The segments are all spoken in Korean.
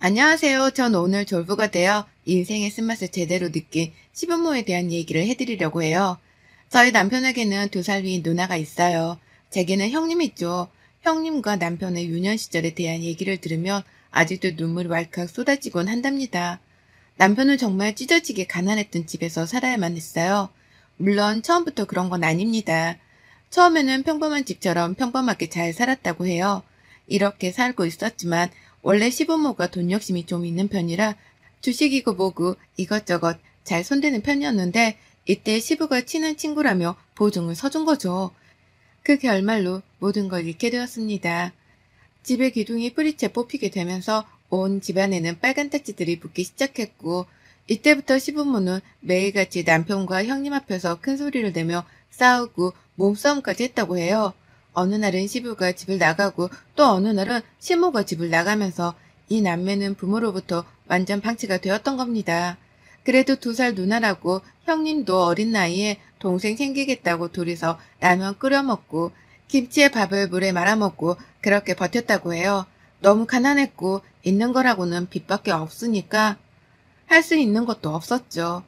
안녕하세요. 전 오늘 졸부가 되어 인생의 쓴맛을 제대로 느낀 시부모에 대한 얘기를 해드리려고 해요. 저희 남편에게는 2살 위인 누나가 있어요. 제게는 형님이 있죠. 형님과 남편의 유년 시절에 대한 얘기를 들으면 아직도 눈물이 왈칵 쏟아지곤 한답니다. 남편은 정말 찢어지게 가난했던 집에서 살아야만 했어요. 물론 처음부터 그런 건 아닙니다. 처음에는 평범한 집처럼 평범하게 잘 살았다고 해요. 이렇게 살고 있었지만 원래 시부모가 돈 욕심이 좀 있는 편이라 주식이고 뭐고 이것저것 잘 손대는 편이었는데 이때 시부가 친한 친구라며 보증을 서준 거죠. 그 결말로 모든 걸 잃게 되었습니다. 집의 기둥이 뿌리채 뽑히게 되면서 온 집안에는 빨간 딱지들이 붙기 시작했고 이때부터 시부모는 매일같이 남편과 형님 앞에서 큰 소리를 내며 싸우고 몸싸움까지 했다고 해요. 어느 날은 시부가 집을 나가고 또 어느 날은 시모가 집을 나가면서 이 남매는 부모로부터 완전 방치가 되었던 겁니다. 그래도 2살 누나라고 형님도 어린 나이에 동생 챙기겠다고 둘이서 라면 끓여 먹고 김치에 밥을 물에 말아 먹고 그렇게 버텼다고 해요. 너무 가난했고 있는 거라고는 빚밖에 없으니까 할 수 있는 것도 없었죠.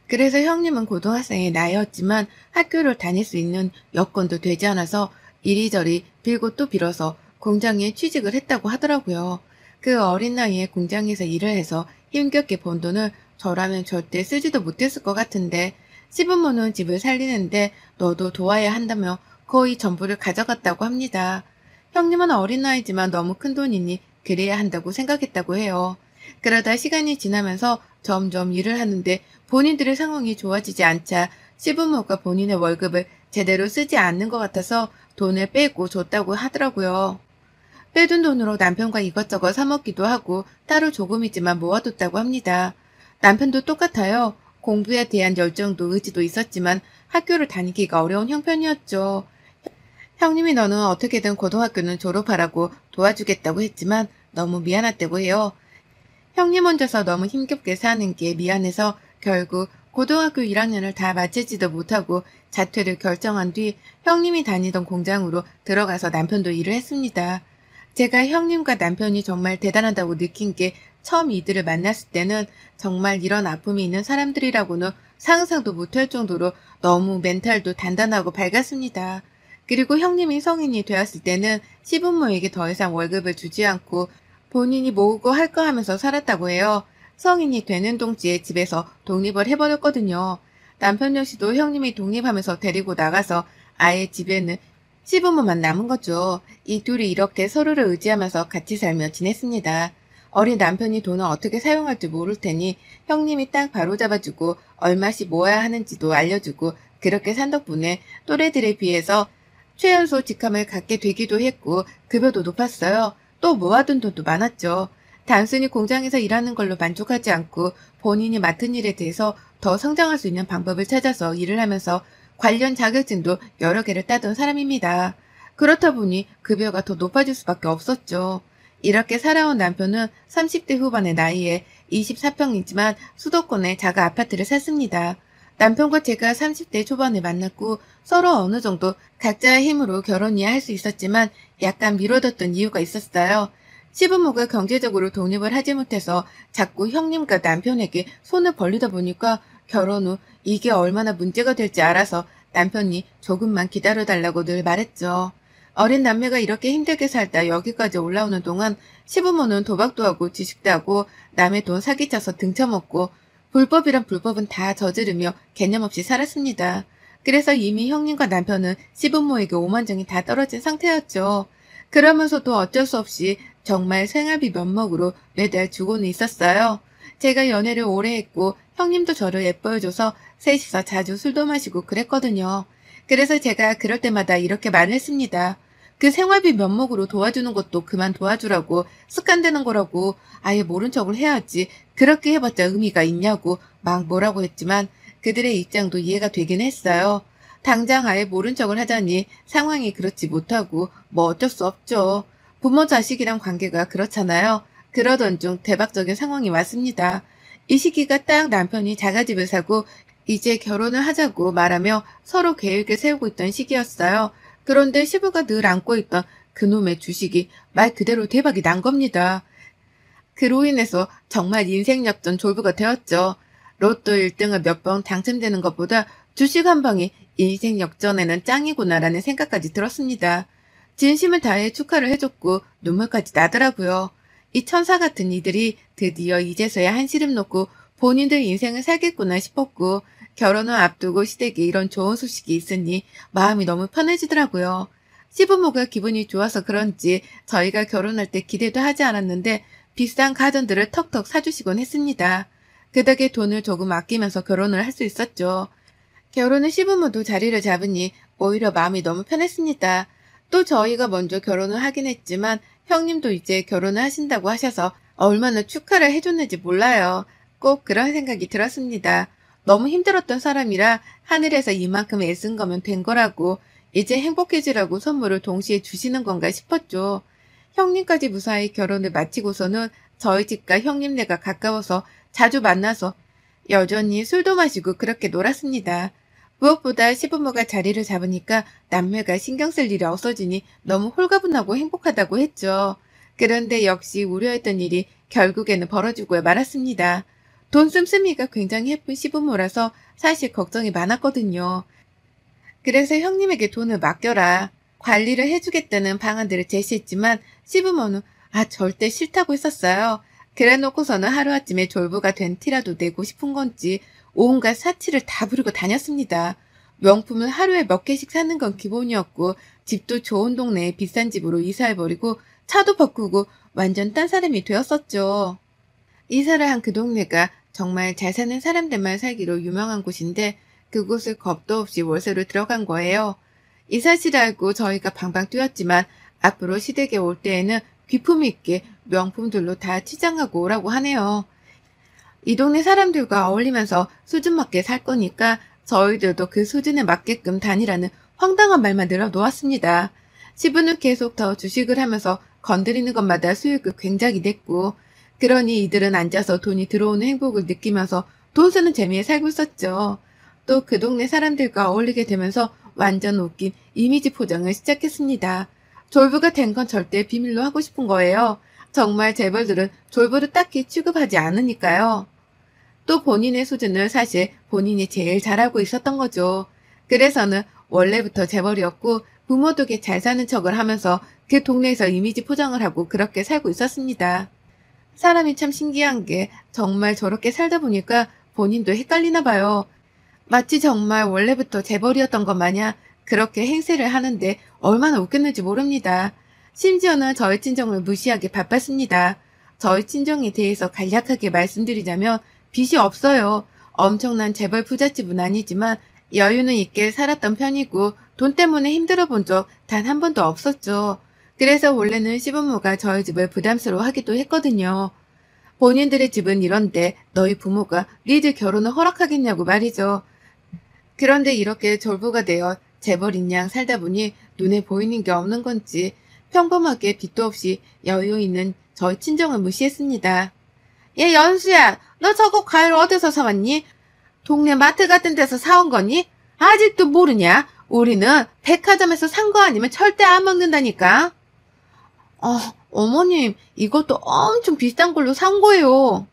그래서 형님은 고등학생의 나이였지만 학교를 다닐 수 있는 여건도 되지 않아서 이리저리 빌고 또 빌어서 공장에 취직을 했다고 하더라고요. 그 어린 나이에 공장에서 일을 해서 힘겹게 번 돈을 저라면 절대 쓰지도 못했을 것 같은데 시부모는 집을 살리는데 너도 도와야 한다며 거의 전부를 가져갔다고 합니다. 형님은 어린 나이지만 너무 큰 돈이니 그래야 한다고 생각했다고 해요. 그러다 시간이 지나면서 점점 일을 하는데 본인들의 상황이 좋아지지 않자 시부모가 본인의 월급을 제대로 쓰지 않는 것 같아서 돈을 빼고 줬다고 하더라고요. 빼둔 돈으로 남편과 이것저것 사 먹기도 하고 따로 조금이지만 모아뒀다고 합니다. 남편도 똑같아요. 공부에 대한 열정도 의지도 있었지만 학교를 다니기가 어려운 형편이었죠. 형님이 너는 어떻게든 고등학교는 졸업하라고 도와주겠다고 했지만 너무 미안했다고 해요. 형님 혼자서 너무 힘겹게 사는 게 미안해서 결국 고등학교 1학년을 다 마치지도 못하고 자퇴를 결정한 뒤 형님이 다니던 공장으로 들어가서 남편도 일을 했습니다. 제가 형님과 남편이 정말 대단하다고 느낀 게 처음 이들을 만났을 때는 정말 이런 아픔이 있는 사람들이라고는 상상도 못할 정도로 너무 멘탈도 단단하고 밝았습니다. 그리고 형님이 성인이 되었을 때는 시부모에게 더 이상 월급을 주지 않고 본인이 모으고 할 거 하면서 살았다고 해요. 성인이 되는 동시에 집에서 독립을 해버렸거든요. 남편 역시도 형님이 독립하면서 데리고 나가서 아예 집에는 시부모만 남은 거죠. 이 둘이 이렇게 서로를 의지하면서 같이 살며 지냈습니다. 어린 남편이 돈을 어떻게 사용할지 모를 테니 형님이 딱 바로잡아주고 얼마씩 모아야 하는지도 알려주고 그렇게 산 덕분에 또래들에 비해서 최연소 직함을 갖게 되기도 했고 급여도 높았어요. 또 모아둔 돈도 많았죠. 단순히 공장에서 일하는 걸로 만족하지 않고 본인이 맡은 일에 대해서 더 성장할 수 있는 방법을 찾아서 일을 하면서 관련 자격증도 여러 개를 따던 사람입니다. 그렇다 보니 급여가 더 높아질 수밖에 없었죠. 이렇게 살아온 남편은 30대 후반의 나이에 24평이지만 수도권의 작은 아파트를 샀습니다. 남편과 제가 30대 초반에 만났고 서로 어느 정도 각자의 힘으로 결혼이야 할 수 있었지만 약간 미뤄뒀던 이유가 있었어요. 시부모가 경제적으로 독립을 하지 못해서 자꾸 형님과 남편에게 손을 벌리다 보니까 결혼 후 이게 얼마나 문제가 될지 알아서 남편이 조금만 기다려달라고 늘 말했죠. 어린 남매가 이렇게 힘들게 살다 여기까지 올라오는 동안 시부모는 도박도 하고 지식도 하고 남의 돈 사기쳐서 등쳐먹고 불법이란 불법은 다 저지르며 개념 없이 살았습니다. 그래서 이미 형님과 남편은 시부모에게 오만정이 다 떨어진 상태였죠. 그러면서도 어쩔 수 없이 정말 생활비 면목으로 매달 주고는 있었어요. 제가 연애를 오래 했고 형님도 저를 예뻐해줘서 셋이서 자주 술도 마시고 그랬거든요. 그래서 제가 그럴 때마다 이렇게 말을 했습니다. 그 생활비 면목으로 도와주는 것도 그만 도와주라고 습관되는 거라고 아예 모른 척을 해야지 그렇게 해봤자 의미가 있냐고 막 뭐라고 했지만 그들의 입장도 이해가 되긴 했어요. 당장 아예 모른 척을 하자니 상황이 그렇지 못하고 뭐 어쩔 수 없죠. 부모 자식이란 관계가 그렇잖아요. 그러던 중 대박적인 상황이 왔습니다. 이 시기가 딱 남편이 자가집을 사고 이제 결혼을 하자고 말하며 서로 계획을 세우고 있던 시기였어요. 그런데 시부가 늘 안고 있던 그놈의 주식이 말 그대로 대박이 난 겁니다. 그로 인해서 정말 인생 역전 졸부가 되었죠. 로또 1등을 몇 번 당첨되는 것보다 주식 한 방이 인생 역전에는 짱이구나라는 생각까지 들었습니다. 진심을 다해 축하를 해줬고 눈물까지 나더라고요. 이 천사 같은 이들이 드디어 이제서야 한시름 놓고 본인들 인생을 살겠구나 싶었고 결혼을 앞두고 시댁에 이런 좋은 소식이 있으니 마음이 너무 편해지더라고요. 시부모가 기분이 좋아서 그런지 저희가 결혼할 때 기대도 하지 않았는데 비싼 가전들을 턱턱 사주시곤 했습니다. 그 덕에 돈을 조금 아끼면서 결혼을 할 수 있었죠. 결혼은 시부모도 자리를 잡으니 오히려 마음이 너무 편했습니다. 또 저희가 먼저 결혼을 하긴 했지만 형님도 이제 결혼을 하신다고 하셔서 얼마나 축하를 해줬는지 몰라요. 꼭 그런 생각이 들었습니다. 너무 힘들었던 사람이라 하늘에서 이만큼 애쓴 거면 된 거라고 이제 행복해지라고 선물을 동시에 주시는 건가 싶었죠. 형님까지 무사히 결혼을 마치고서는 저희 집과 형님네가 가까워서 자주 만나서 여전히 술도 마시고 그렇게 놀았습니다. 무엇보다 시부모가 자리를 잡으니까 남매가 신경 쓸 일이 없어지니 너무 홀가분하고 행복하다고 했죠. 그런데 역시 우려했던 일이 결국에는 벌어지고 말았습니다. 돈 씀씀이가 굉장히 예쁜 시부모라서 사실 걱정이 많았거든요. 그래서 형님에게 돈을 맡겨라. 관리를 해주겠다는 방안들을 제시했지만 시부모는 절대 싫다고 했었어요. 그래놓고서는 하루아침에 졸부가 된 티라도 내고 싶은 건지 온갖 사치를 다 부리고 다녔습니다. 명품을 하루에 몇 개씩 사는 건 기본이었고 집도 좋은 동네에 비싼 집으로 이사해버리고 차도 바꾸고 완전 딴 사람이 되었었죠. 이사를 한 그 동네가 정말 잘 사는 사람들만 살기로 유명한 곳인데 그곳을 겁도 없이 월세로 들어간 거예요. 이 사실을 알고 저희가 방방 뛰었지만 앞으로 시댁에 올 때에는 귀품 있게 명품들로 다 치장하고 오라고 하네요. 이 동네 사람들과 어울리면서 수준 맞게 살 거니까 저희들도 그 수준에 맞게끔 다니라는 황당한 말만 늘어놓았습니다. 시부는 계속 더 주식을 하면서 건드리는 것마다 수익을 굉장히 냈고 그러니 이들은 앉아서 돈이 들어오는 행복을 느끼면서 돈 쓰는 재미에 살고 있었죠. 또 그 동네 사람들과 어울리게 되면서 완전 웃긴 이미지 포장을 시작했습니다. 졸부가 된 건 절대 비밀로 하고 싶은 거예요. 정말 재벌들은 졸부를 딱히 취급하지 않으니까요. 또 본인의 수준을 사실 본인이 제일 잘알고 있었던 거죠. 그래서는 원래부터 재벌이었고 부모 덕에 잘 사는 척을 하면서 그 동네에서 이미지 포장을 하고 그렇게 살고 있었습니다. 사람이 참 신기한 게 정말 저렇게 살다 보니까 본인도 헷갈리나 봐요. 마치 정말 원래부터 재벌이었던 것 마냥 그렇게 행세를 하는데 얼마나 웃겼는지 모릅니다. 심지어는 저희 친정을 무시하게 바빴습니다. 저희 친정에 대해서 간략하게 말씀드리자면 빚이 없어요. 엄청난 재벌 부잣집은 아니지만 여유는 있게 살았던 편이고 돈 때문에 힘들어 본 적 단 한 번도 없었죠. 그래서 원래는 시부모가 저희 집을 부담스러워하기도 했거든요. 본인들의 집은 이런데 너희 부모가 니들 결혼을 허락하겠냐고 말이죠. 그런데 이렇게 졸부가 되어 재벌인 양 살다 보니 눈에 보이는 게 없는 건지 평범하게 빚도 없이 여유 있는 저희 친정을 무시했습니다. 얘 연수야, 너 저거 과일 어디서 사왔니? 동네 마트 같은 데서 사온 거니? 아직도 모르냐? 우리는 백화점에서 산 거 아니면 절대 안 먹는다니까. 어머님, 이것도 엄청 비싼 걸로 산 거예요.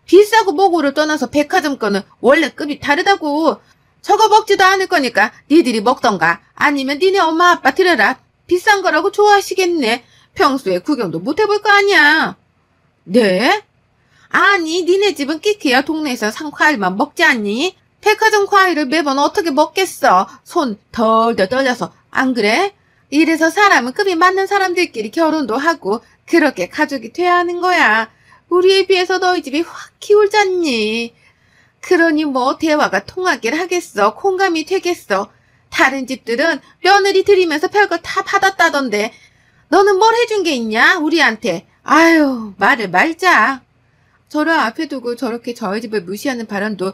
비싸고 뭐고를 떠나서 백화점 거는 원래 급이 다르다고. 저거 먹지도 않을 거니까 니들이 먹던가 아니면 니네 엄마 아빠 드려라. 비싼 거라고 좋아하시겠네. 평소에 구경도 못 해볼 거 아니야. 네? 아니 니네 집은 끼키야 동네에서 산 과일만 먹지 않니? 백화점 과일을 매번 어떻게 먹겠어. 손 덜덜 떨려서 안 그래? 이래서 사람은 급이 맞는 사람들끼리 결혼도 하고 그렇게 가족이 돼야 하는 거야. 우리에 비해서 너희 집이 확 기울잖니. 그러니 뭐 대화가 통하길 하겠어. 공감이 되겠어. 다른 집들은 며느리 들이면서 별거 다 받았다던데 너는 뭘 해준 게 있냐 우리한테. 아유 말을 말자. 저를 앞에 두고 저렇게 저희 집을 무시하는 바람도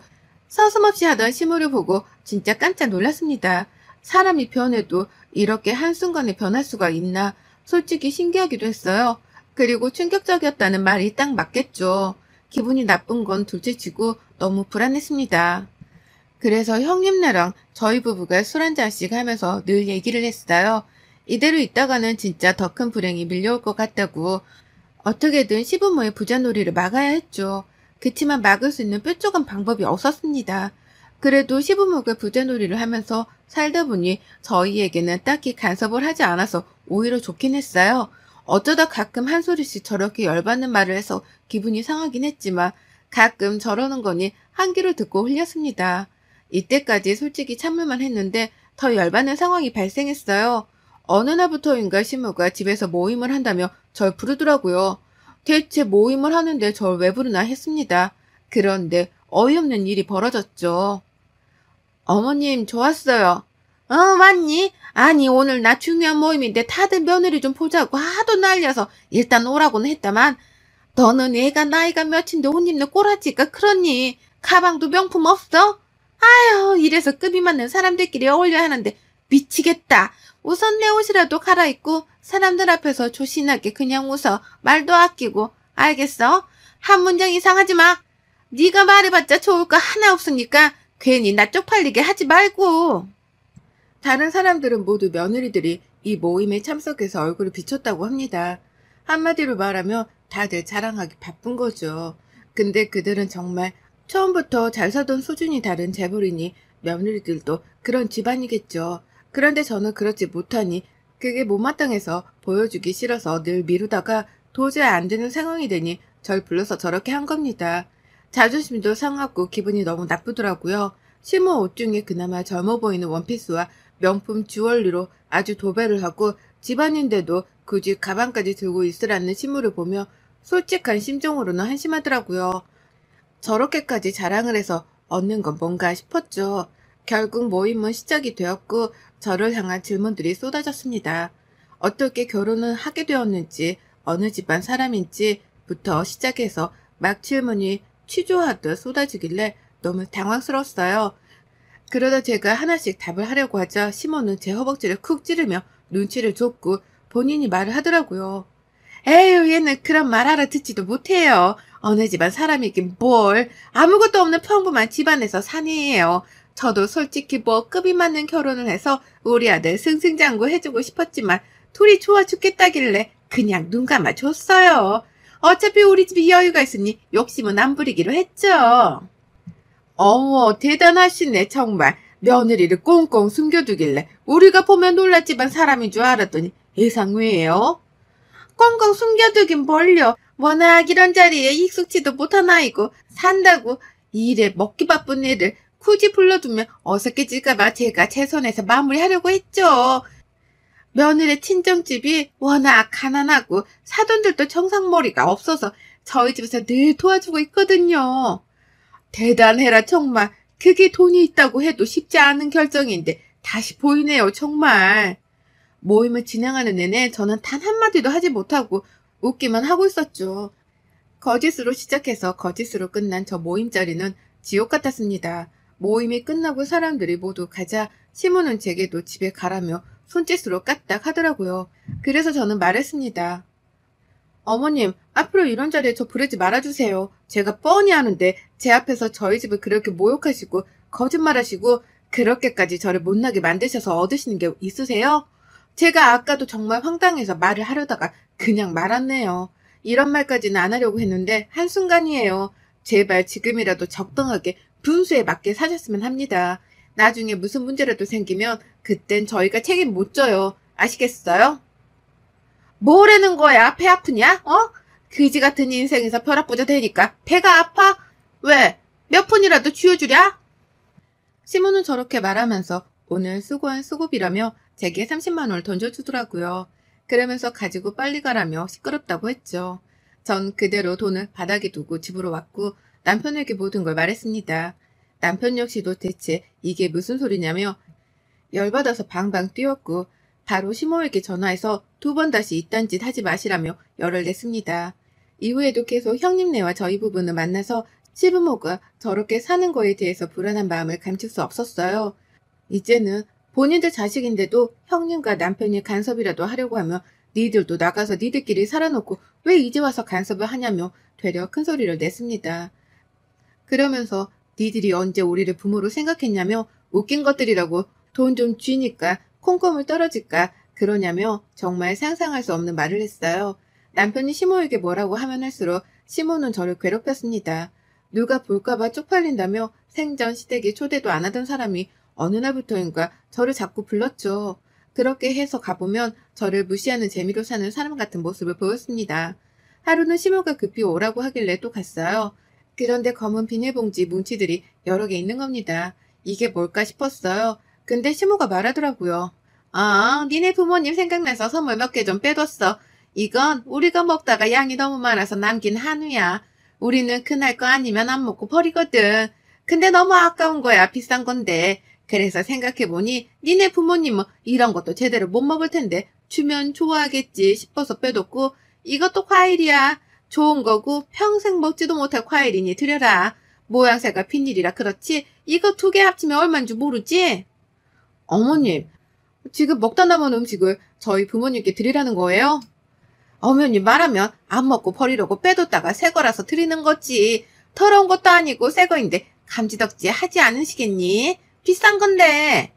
서슴없이 하던 시모를 보고 진짜 깜짝 놀랐습니다. 사람이 변해도 이렇게 한순간에 변할 수가 있나 솔직히 신기하기도 했어요. 그리고 충격적이었다는 말이 딱 맞겠죠. 기분이 나쁜 건 둘째치고 너무 불안했습니다. 그래서 형님네랑 저희 부부가 술 한잔씩 하면서 늘 얘기를 했어요. 이대로 있다가는 진짜 더 큰 불행이 밀려올 것 같다고. 어떻게든 시부모의 부자놀이를 막아야 했죠. 그치만 막을 수 있는 뾰족한 방법이 없었습니다. 그래도 시부모가 부자놀이를 하면서 살다 보니 저희에게는 딱히 간섭을 하지 않아서 오히려 좋긴 했어요. 어쩌다 가끔 한 소리씩 저렇게 열받는 말을 해서 기분이 상하긴 했지만 가끔 저러는 거니 한 귀로 듣고 흘렸습니다. 이때까지 솔직히 참을만 했는데 더 열받는 상황이 발생했어요. 어느 날부터인가 시모가 집에서 모임을 한다며 절 부르더라고요. 대체 모임을 하는데 절 왜 부르나 했습니다. 그런데 어이없는 일이 벌어졌죠. 어머님, 좋았어요. 맞니? 아니, 오늘 나 중요한 모임인데 다들 며느리 좀 보자고 하도 난리여서 일단 오라고는 했다만, 너는 애가 나이가 몇인데 옷 입는 꼬라지가 그러니? 가방도 명품 없어? 아유, 이래서 급이 맞는 사람들끼리 어울려야 하는데 미치겠다. 우선 내 옷이라도 갈아입고 사람들 앞에서 조신하게 그냥 웃어. 말도 아끼고. 알겠어? 한 문장 이상 하지 마. 네가 말해봤자 좋을 거 하나 없으니까 괜히 나 쪽팔리게 하지 말고. 다른 사람들은 모두 며느리들이 이 모임에 참석해서 얼굴을 비췄다고 합니다. 한마디로 말하면 다들 자랑하기 바쁜 거죠. 근데 그들은 정말 처음부터 잘 살던 수준이 다른 재벌이니 며느리들도 그런 집안이겠죠. 그런데 저는 그렇지 못하니 그게 못마땅해서 보여주기 싫어서 늘 미루다가 도저히 안 되는 상황이 되니 절 불러서 저렇게 한 겁니다. 자존심도 상하고 기분이 너무 나쁘더라고요. 시모 옷 중에 그나마 젊어 보이는 원피스와 명품 주얼리로 아주 도배를 하고 집안인데도 굳이 가방까지 들고 있으라는 시모를 보며 솔직한 심정으로는 한심하더라고요. 저렇게까지 자랑을 해서 얻는 건 뭔가 싶었죠. 결국 모임은 시작이 되었고 저를 향한 질문들이 쏟아졌습니다. 어떻게 결혼을 하게 되었는지, 어느 집안 사람인지부터 시작해서 막 질문이 취조하듯 쏟아지길래 너무 당황스러웠어요. 그러다 제가 하나씩 답을 하려고 하자 시몬은 제 허벅지를 쿡 찌르며 눈치를 줬고 본인이 말을 하더라고요. 에휴, 얘는 그런 말 알아듣지도 못해요. 어느 집안 사람이긴 뭘. 아무것도 없는 평범한 집안에서 사내예요. 저도 솔직히 뭐 급이 맞는 결혼을 해서 우리 아들 승승장구 해주고 싶었지만 둘이 좋아 죽겠다길래 그냥 눈 감아 줬어요. 어차피 우리 집이 여유가 있으니 욕심은 안 부리기로 했죠. 어머, 대단하시네, 정말. 며느리를 꽁꽁 숨겨두길래 우리가 보면 놀랐지만 사람인 줄 알았더니 예상외예요. 꽁꽁 숨겨두긴 뭘요. 워낙 이런 자리에 익숙지도 못한 아이고 산다고 일에 먹기 바쁜 애를 굳이 불러두면 어색해질까봐 제가 제 손에서 마무리하려고 했죠. 며느리 친정집이 워낙 가난하고 사돈들도 정상머리가 없어서 저희 집에서 늘 도와주고 있거든요. 대단해라 정말. 그게 돈이 있다고 해도 쉽지 않은 결정인데 다시 보이네요 정말. 모임을 진행하는 내내 저는 단 한마디도 하지 못하고 웃기만 하고 있었죠. 거짓으로 시작해서 거짓으로 끝난 저 모임 자리는 지옥 같았습니다. 모임이 끝나고 사람들이 모두 가자 시몬은 제게도 집에 가라며 손짓으로 까딱 하더라고요. 그래서 저는 말했습니다. 어머님, 앞으로 이런 자리에 저 부르지 말아주세요. 제가 뻔히 아는데 제 앞에서 저희 집을 그렇게 모욕하시고 거짓말하시고 그렇게까지 저를 못나게 만드셔서 얻으시는 게 있으세요? 제가 아까도 정말 황당해서 말을 하려다가 그냥 말았네요. 이런 말까지는 안 하려고 했는데 한순간이에요. 제발 지금이라도 적당하게 분수에 맞게 사셨으면 합니다. 나중에 무슨 문제라도 생기면 그땐 저희가 책임 못 져요. 아시겠어요? 뭐라는 거야? 배 아프냐? 그지 같은 인생에서 벼락부자 되니까 배가 아파? 왜? 몇 푼이라도 쥐어주랴? 시몬은 저렇게 말하면서 오늘 수고한 수고비라며 제게 30만 원을 던져주더라고요. 그러면서 가지고 빨리 가라며 시끄럽다고 했죠. 전 그대로 돈을 바닥에 두고 집으로 왔고 남편에게 모든 걸 말했습니다. 남편 역시도 대체 이게 무슨 소리냐며 열받아서 방방 뛰었고 바로 시모에게 전화해서 2번 다시 이딴 짓 하지 마시라며 열을 냈습니다. 이후에도 계속 형님네와 저희 부부는 만나서 시부모가 저렇게 사는 거에 대해서 불안한 마음을 감출 수 없었어요. 이제는 본인들 자식인데도 형님과 남편이 간섭이라도 하려고 하며 니들도 나가서 니들끼리 살아놓고 왜 이제 와서 간섭을 하냐며 되려 큰 소리를 냈습니다. 그러면서 니들이 언제 우리를 부모로 생각했냐며 웃긴 것들이라고 돈 좀 쥐니까 콩고물 떨어질까 그러냐며 정말 상상할 수 없는 말을 했어요. 남편이 시모에게 뭐라고 하면 할수록 시모는 저를 괴롭혔습니다. 누가 볼까봐 쪽팔린다며 생전 시댁에 초대도 안 하던 사람이 어느 날부터인가 저를 자꾸 불렀죠. 그렇게 해서 가보면 저를 무시하는 재미로 사는 사람 같은 모습을 보였습니다. 하루는 시모가 급히 오라고 하길래 또 갔어요. 그런데 검은 비닐봉지 뭉치들이 여러 개 있는 겁니다. 이게 뭘까 싶었어요. 근데 시모가 말하더라고요. 아, 니네 부모님 생각나서 선물 몇 개 좀 빼뒀어. 이건 우리가 먹다가 양이 너무 많아서 남긴 한우야. 우리는 그날 거 아니면 안 먹고 버리거든. 근데 너무 아까운 거야. 비싼 건데. 그래서 생각해보니 니네 부모님은 이런 것도 제대로 못 먹을 텐데 주면 좋아하겠지 싶어서 빼뒀고, 이것도 과일이야. 좋은 거고 평생 먹지도 못할 과일이니 드려라. 모양새가 빈일이라 그렇지 이거 2개 합치면 얼마인 줄 모르지? 어머님, 지금 먹다 남은 음식을 저희 부모님께 드리라는 거예요? 어머니 말하면 안 먹고 버리려고 빼뒀다가 새 거라서 드리는 거지. 더러운 것도 아니고 새 거인데 감지덕지 하지 않으시겠니? 비싼 건데.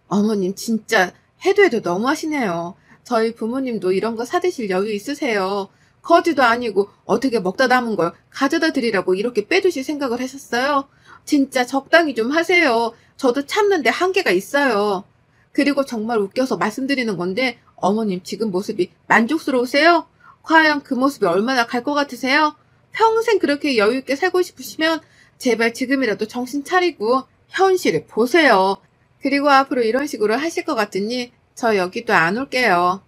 어머님 진짜 해도 너무하시네요. 저희 부모님도 이런 거 사드실 여유 있으세요. 거지도 아니고 어떻게 먹다 남은 걸 가져다 드리라고 이렇게 빼두실 생각을 하셨어요? 진짜 적당히 좀 하세요. 저도 참는데 한계가 있어요. 그리고 정말 웃겨서 말씀드리는 건데 어머님 지금 모습이 만족스러우세요? 과연 그 모습이 얼마나 갈 것 같으세요? 평생 그렇게 여유 있게 살고 싶으시면 제발 지금이라도 정신 차리고 현실을 보세요. 그리고 앞으로 이런 식으로 하실 것 같으니 저 여기 또 안 올게요.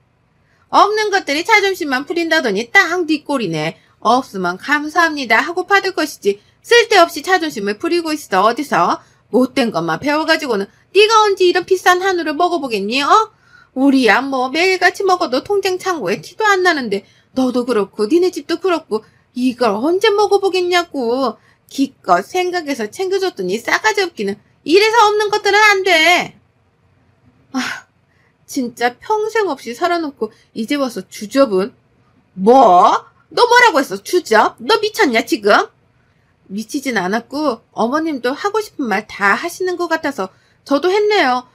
없는 것들이 자존심만 부린다더니 딱 네 꼴이네. 없으면 감사합니다 하고 받을 것이지 쓸데없이 자존심을 부리고 있어. 어디서 못된 것만 배워가지고는 네가 언제 이런 비싼 한우를 먹어보겠니? 우리야 뭐 매일같이 먹어도 통장 창고에 티도 안 나는데 너도 그렇고 니네 집도 그렇고 이걸 언제 먹어보겠냐고. 기껏 생각해서 챙겨줬더니 싸가지 없기는. 이래서 없는 것들은 안 돼. 아, 진짜 평생 없이 살아놓고 이제 와서 주접은? 뭐? 너 뭐라고 했어? 주접? 너 미쳤냐 지금? 미치진 않았고 어머님도 하고 싶은 말 다 하시는 것 같아서 저도 했네요.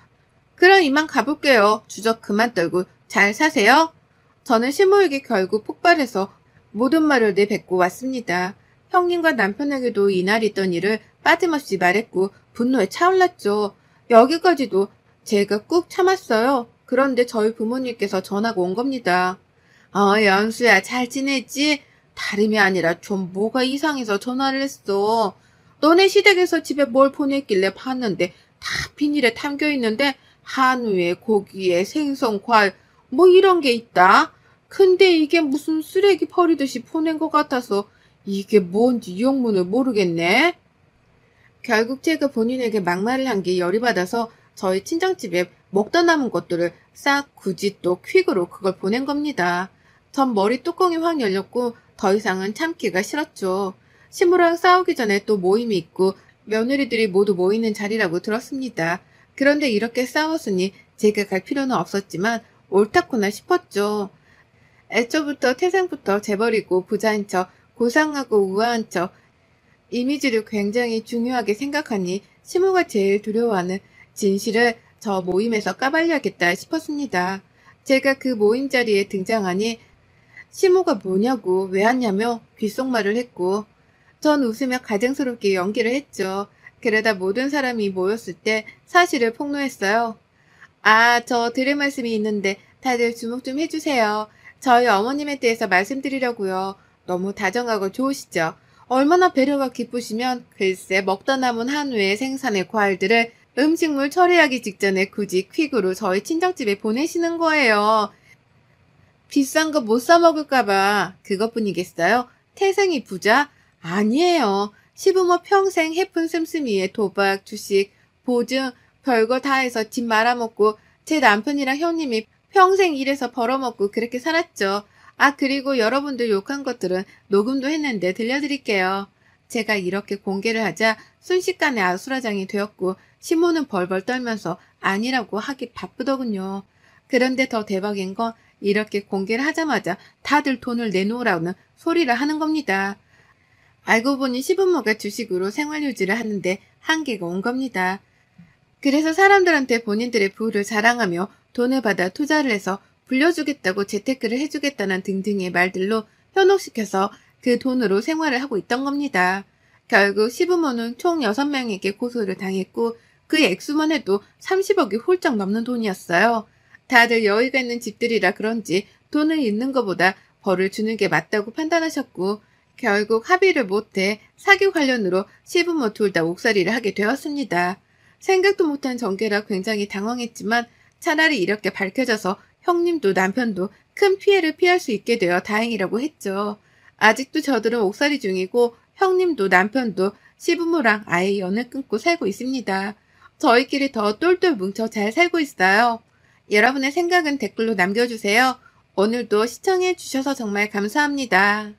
그럼 이만 가볼게요. 주접 그만 떨고 잘 사세요. 저는 시모에게 결국 폭발해서 모든 말을 내뱉고 왔습니다. 형님과 남편에게도 이날 있던 일을 빠짐없이 말했고 분노에 차올랐죠. 여기까지도 제가 꾹 참았어요. 그런데 저희 부모님께서 전화가 온 겁니다. 연수야 잘 지냈지? 다름이 아니라 좀 뭐가 이상해서 전화를 했어. 너네 시댁에서 집에 뭘 보냈길래 봤는데 다 비닐에 담겨있는데 한우에 고기에 생선, 과일 뭐 이런 게 있다. 근데 이게 무슨 쓰레기 버리듯이 보낸 것 같아서 이게 뭔지 영문을 모르겠네. 결국 제가 본인에게 막말을 한 게 열이 받아서 저희 친정집에 먹다 남은 것들을 싹 굳이 또 퀵으로 그걸 보낸 겁니다. 전 머리 뚜껑이 확 열렸고 더 이상은 참기가 싫었죠. 시모랑 싸우기 전에 또 모임이 있고 며느리들이 모두 모이는 자리라고 들었습니다. 그런데 이렇게 싸웠으니 제가 갈 필요는 없었지만 옳다구나 싶었죠. 애초부터 태생부터 재벌이고 부자인 척, 고상하고 우아한 척, 이미지를 굉장히 중요하게 생각하니 시모가 제일 두려워하는 진실을 저 모임에서 까발려야겠다 싶었습니다. 제가 그 모임 자리에 등장하니 시모가 뭐냐고 왜 왔냐며 귓속말을 했고 전 웃으며 가증스럽게 연기를 했죠. 그러다 모든 사람이 모였을 때 사실을 폭로했어요. 저 드릴 말씀이 있는데 다들 주목 좀 해주세요. 저희 어머님에 대해서 말씀드리려고요. 너무 다정하고 좋으시죠? 얼마나 배려가 깊으시면 글쎄 먹다 남은 한우의 생산의 과일들을 음식물 처리하기 직전에 굳이 퀵으로 저희 친정집에 보내시는 거예요. 비싼 거 못 사 먹을까봐 그것뿐이겠어요? 태생이 부자? 아니에요. 시부모 평생 해픈 씀씀이에 도박, 주식, 보증, 별거 다 해서 집 말아먹고 제 남편이랑 형님이 평생 일해서 벌어먹고 그렇게 살았죠. 그리고 여러분들 욕한 것들은 녹음도 했는데 들려드릴게요. 제가 이렇게 공개를 하자 순식간에 아수라장이 되었고 시모는 벌벌 떨면서 아니라고 하기 바쁘더군요. 그런데 더 대박인 건 이렇게 공개를 하자마자 다들 돈을 내놓으라는 소리를 하는 겁니다. 알고 보니 시부모가 주식으로 생활유지를 하는데 한계가 온 겁니다. 그래서 사람들한테 본인들의 부를 자랑하며 돈을 받아 투자를 해서 불려주겠다고 재테크를 해주겠다는 등등의 말들로 현혹시켜서 그 돈으로 생활을 하고 있던 겁니다. 결국 시부모는 총 6명에게 고소를 당했고 그 액수만 해도 30억이 훌쩍 넘는 돈이었어요. 다들 여유가 있는 집들이라 그런지 돈을 잃는 것보다 벌을 주는 게 맞다고 판단하셨고 결국 합의를 못해 사기 관련으로 시부모 둘 다 옥살이를 하게 되었습니다. 생각도 못한 전개라 굉장히 당황했지만 차라리 이렇게 밝혀져서 형님도 남편도 큰 피해를 피할 수 있게 되어 다행이라고 했죠. 아직도 저들은 옥살이 중이고 형님도 남편도 시부모랑 아예 연을 끊고 살고 있습니다. 저희끼리 더 똘똘 뭉쳐 잘 살고 있어요. 여러분의 생각은 댓글로 남겨주세요. 오늘도 시청해주셔서 정말 감사합니다.